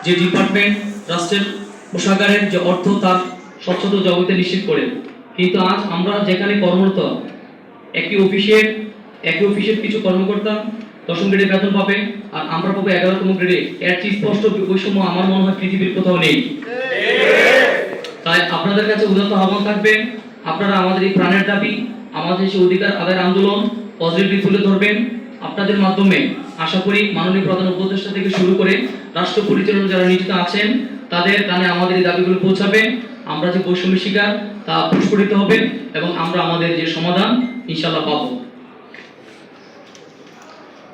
যে ডিপার্টমেন্ট রাষ্ট্রের কোষাগারের যে অর্থ তার স্বচ্ছতা জগতে নিশ্চিত করে, কিন্তু আজ আমরা যেখানে কর্মরত একই অফিসের কিছু কর্মকর্তা 10ম গ্রেডে বেতন পাবে আর আমরা পাবো 11তম গ্রেডে। এর চেয়ে স্পষ্ট বৈষম্য আমার মনে হয় পৃথিবীর কোথাও নেই। তাই আপনাদের কাছে উদাত্ত আহ্বান থাকবে, আপনারা আমাদের এই প্রাণের দাবি, আমাদের সেই অধিকার আদায়ের আন্দোলন পজিটিভলি তুলে ধরবেন। আপনাদের মাধ্যমে আশা করি মাননীয় প্রধান উপদেষ্টা থেকে শুরু করে রাষ্ট্র পরিচালনা যারা নিয়োজিত আছেন তাদের কানে আমাদের এই দাবিগুলো পৌঁছাবে। আমরা যে বৈষম্য শিকার তা প্রস্ফুটিত হবে এবং আমরা আমাদের যে সমাধান ইনশাআল্লাহ পাবো।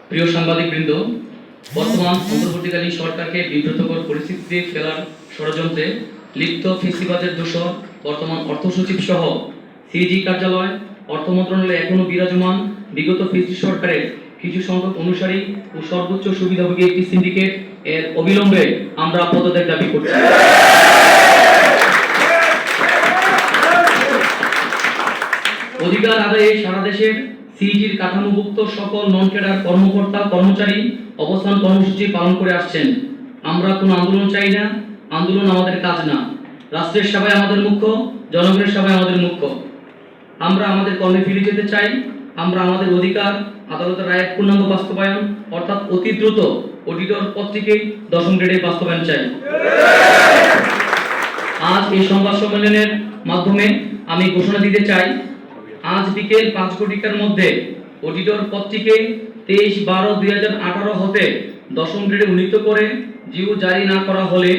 প্রিয় সাংবাদিকবৃন্দ, বর্তমান অন্তর্বর্তীকালীন সরকারকে বিব্রতকর পরিস্থিতিতে ফেলার ষড়যন্ত্রে লিপ্ত ফেসিবাদের দোষর বর্তমান অর্থ সচিব সহ সিজি কার্যালয়, অর্থ মন্ত্রণালয়ে এখনো বিরাজমান বিগত ফেসি সরকারের কিছু সংখ্যক অনুসারী ও সর্বোচ্চ সুবিধাভোগী একটি সিন্ডিকেট এর অবিলম্বে আমরা পদত্যাগ দাবি করছি। অধিকার আদায়ে সারা দেশের সিইজির কাঠামোভুক্ত সকল নন ক্যাডার কর্মকর্তা কর্মচারী অবস্থান কর্মসূচি পালন করে আসছেন। আমরা কোনো আন্দোলন চাই না, আন্দোলন আমাদের কাজ না। রাষ্ট্রের সেবায় আমাদের মুখ্য, জনগণের সেবায় আমাদের মুখ্য। আমরা আমাদের কর্মে ফিরে যেতে চাই। আমরা আমাদের অধিকার আদালতের রায়ের পূর্ণাঙ্গ বাস্তবায়ন অর্থাৎ অতি দ্রুত অডিটর পত্রিকে 10ম গ্রেডে বাস্তবায়ন চাই। আজ এই সংবাদ সম্মেলনের মাধ্যমে আমি ঘোষণা দিতে চাই, আজ বিকেল 5 ঘটিকার মধ্যে অডিটর পত্রিকে 23/12/2018 হতে 10ম গ্রেডে উন্নীত করে জিও জারি না করা হলে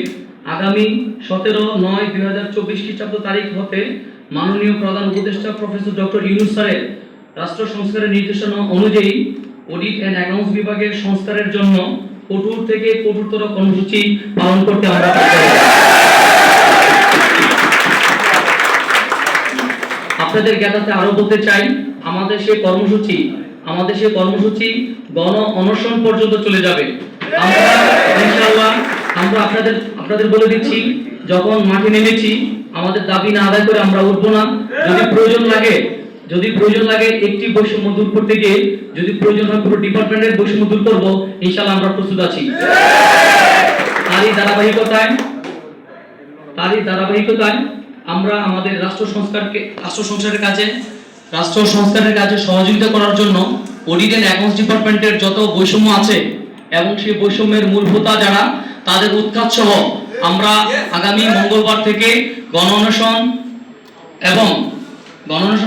আগামী 17/9/2024 খ্রিস্টাব্দ তারিখ হতে মাননীয় প্রধান উপদেষ্টা প্রফেসর ডক্টর ইউনূস স্যারের রাষ্ট্র সংস্কারের নির্দেশনা অনুযায়ী অডিট অ্যান্ড অ্যাকাউন্টস বিভাগের সংস্কারের জন্য কঠোর থেকে কঠোরতর কর্মসূচি পালন করতে আমরা আপনাদের জ্ঞাতাতে আরো বলতে চাই, আমাদের সেই কর্মসূচি গণ অনশন পর্যন্ত চলে যাবে। আমরা ইনশাআল্লাহ আমরা আপনাদের বলে দিচ্ছি, যখন মাঠে নেমেছি আমাদের দাবি না আদায় করে আমরা উঠবো না। যদি প্রয়োজন লাগে একটি বৈষম্য দূর করতে গিয়ে যদি প্রয়োজন হয় পুরো ডিপার্টমেন্টের বৈষম্য দূর করবো, ইনশাআল্লাহ আমরা প্রস্তুত আছি। তারই ধারাবাহিকতায় আমরা আমাদের রাষ্ট্র সংস্কারের কাজে সহযোগিতা করার জন্য অডিট অ্যান্ড অ্যাকাউন্টস ডিপার্টমেন্টের যত বৈষম্য আছে এবং সেই বৈষম্যের মূল হোতা যারা তাদের উৎখাত সহ আমরা আগামী মঙ্গলবার থেকে গণ অনশন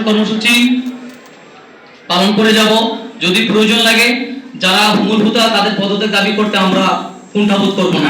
কর্মসূচি পালন করে যাব। যদি প্রয়োজন লাগে যারা মূল হোতা তাদের পদত্যাগ দাবি করতে আমরা কুণ্ঠাবোধ করব না।